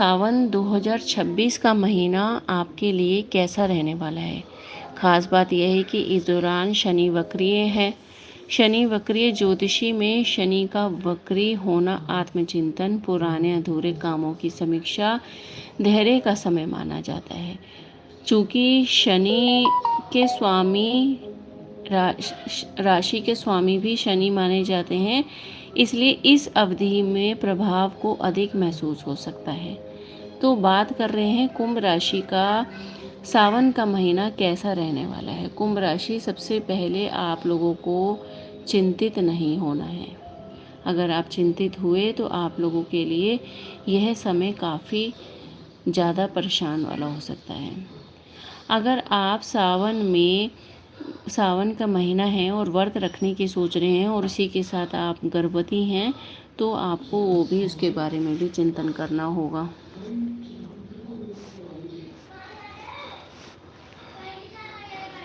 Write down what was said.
सावन 2026 का महीना आपके लिए कैसा रहने वाला है। ख़ास बात यह है कि इस दौरान शनि वक्रीय है। शनि वक्रीय ज्योतिषी में शनि का वक्री होना आत्मचिंतन, पुराने अधूरे कामों की समीक्षा, धैर्य का समय माना जाता है। चूँकि शनि के स्वामी राशि के स्वामी भी शनि माने जाते हैं, इसलिए इस अवधि में प्रभाव को अधिक महसूस हो सकता है। तो बात कर रहे हैं कुंभ राशि का सावन का महीना कैसा रहने वाला है। कुंभ राशि, सबसे पहले आप लोगों को चिंतित नहीं होना है। अगर आप चिंतित हुए तो आप लोगों के लिए यह समय काफ़ी ज़्यादा परेशान वाला हो सकता है। अगर आप सावन का महीना है और व्रत रखने की सोच रहे हैं और इसी के साथ आप गर्भवती हैं, तो आपको वो भी उसके बारे में भी चिंतन करना होगा।